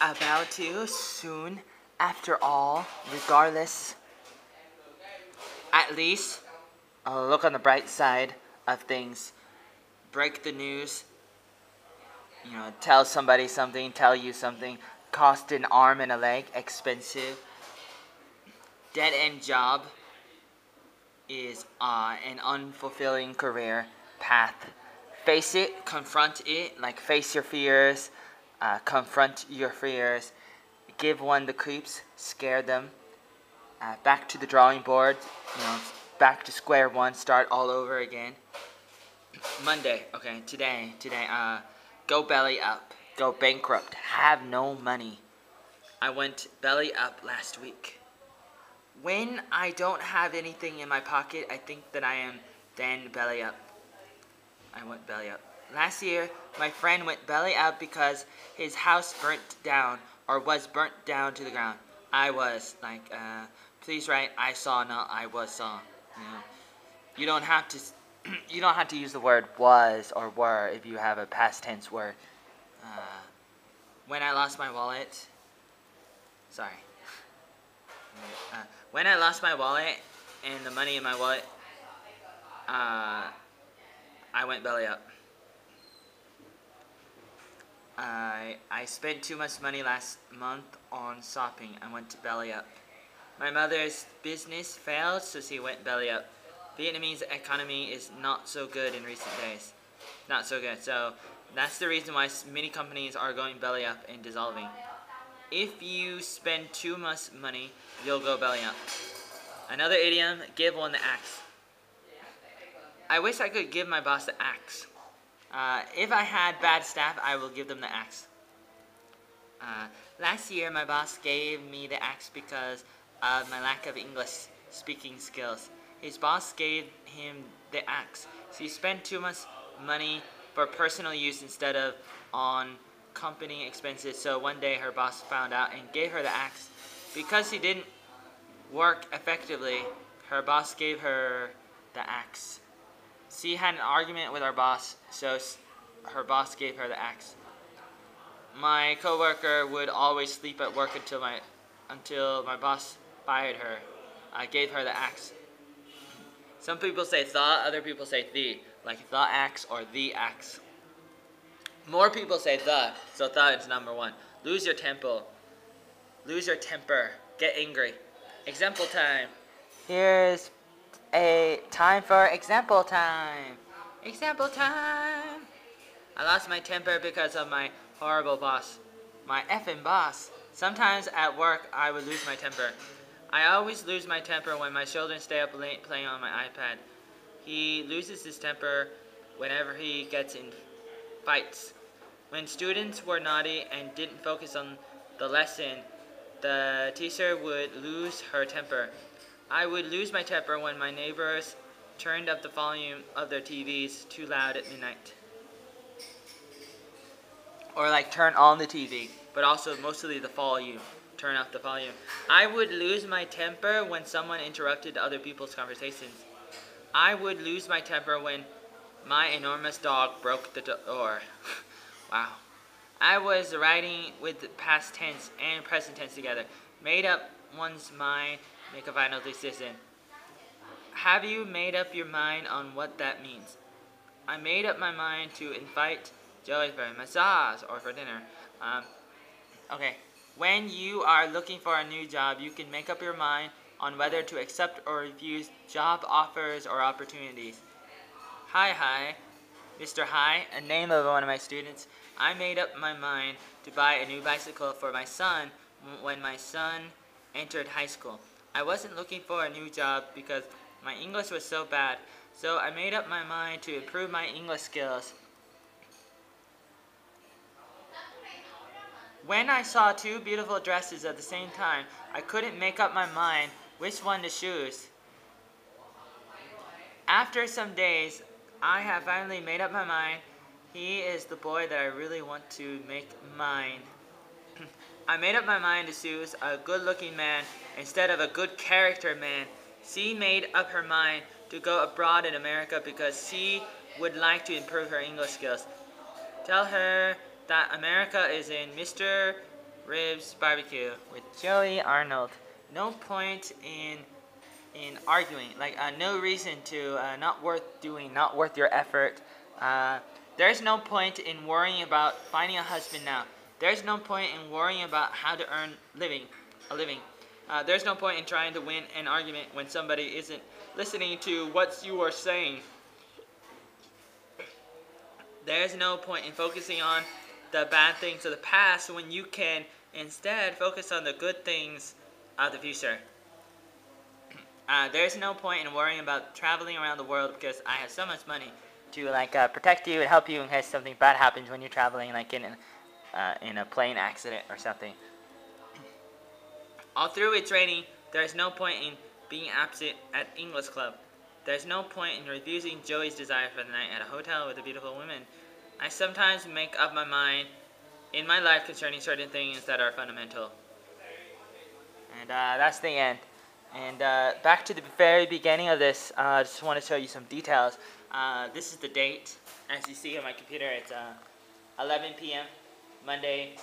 about to soon, after all, regardless, at least, look on the bright side of things. Break the news, tell somebody something, tell you something, cost an arm and a leg, expensive. Dead end job is an unfulfilling career path. Face it, confront it, like face your fears, confront your fears, give one the creeps, scare them. Back to the drawing board, back to square one, start all over again. Monday, okay, today, go belly up, go bankrupt, have no money. I went belly up last week. When I don't have anything in my pocket, I think that I am then belly up. I went belly up. Last year, my friend went belly up because his house burnt down, or was burnt down to the ground. I was like, please write, I saw, not I was saw. You don't have to. You don't have to use the word was or were if you have a past tense word. When I lost my wallet. Sorry. When I lost my wallet and the money in my wallet, I went belly up. I spent too much money last month on shopping. I went belly up. My mother's business failed, so she went belly up. Vietnamese economy is not so good in recent days. Not so good. So that's the reason why many companies are going belly up and dissolving. If you spend too much money, you'll go belly up. Another idiom, give one the axe. I wish I could give my boss the axe. If I had bad staff, I will give them the axe. Last year, my boss gave me the axe because of my lack of English speaking skills. His boss gave him the axe. So he spent too much money for personal use instead of on company expenses. So one day her boss found out and gave her the axe. Because he didn't work effectively, her boss gave her the axe. She had an argument with our boss, so her boss gave her the axe. My coworker would always sleep at work until my boss fired her. I gave her the axe. Some people say the, other people say the, like the axe or the axe. More people say the, so the is number one. Lose your temper. Lose your temper. Get angry. Example time. Here's a time for example time. Example time. I lost my temper because of my horrible boss. My effing boss. Sometimes at work I would lose my temper. I always lose my temper when my children stay up late playing on my iPad. He loses his temper whenever he gets in fights. When students were naughty and didn't focus on the lesson, the teacher would lose her temper. I would lose my temper when my neighbors turned up the volume of their TVs too loud at midnight. Or like turn on the TV, but also mostly the volume. Turn up the volume. I would lose my temper when someone interrupted other people's conversations. I would lose my temper when my enormous dog broke the door. Wow. I was writing with past tense and present tense together. Made up one's mind, make a final decision. Have you made up your mind on what that means? I made up my mind to invite Joey for a massage or for dinner. Okay. When you are looking for a new job, you can make up your mind on whether to accept or refuse job offers or opportunities. Hi, Mr. Hi, a name of one of my students. I made up my mind to buy a new bicycle for my son when my son entered high school. I wasn't looking for a new job because my English was so bad, so I made up my mind to improve my English skills. When I saw two beautiful dresses at the same time, I couldn't make up my mind which one to choose. After some days, I have finally made up my mind. He is the boy that I really want to make mine. I made up my mind to choose a good-looking man instead of a good character man. She made up her mind to go abroad in America because she would like to improve her English skills. Tell her that America is in Mr. ribs barbecue with Joey Arnold. No point in arguing. Like no reason to not worth doing, not worth your effort. There's no point in worrying about finding a husband now. There's no point in worrying about how to earn a living. There's no point in trying to win an argument when somebody isn't listening to what you are saying. There's no point in focusing on the bad things of the past when you can instead focus on the good things of the future. There's no point in worrying about traveling around the world because I have so much money to protect you and help you in case something bad happens when you're traveling, like in a plane accident or something. All through its raining, there's no point in being absent at English club. There's no point in refusing Joey's desire for the night at a hotel with a beautiful woman. I sometimes make up my mind in my life concerning certain things that are fundamental. And that's the end. And back to the very beginning of this, I just want to show you some details. This is the date. As you see on my computer, it's 11 p.m. Monday,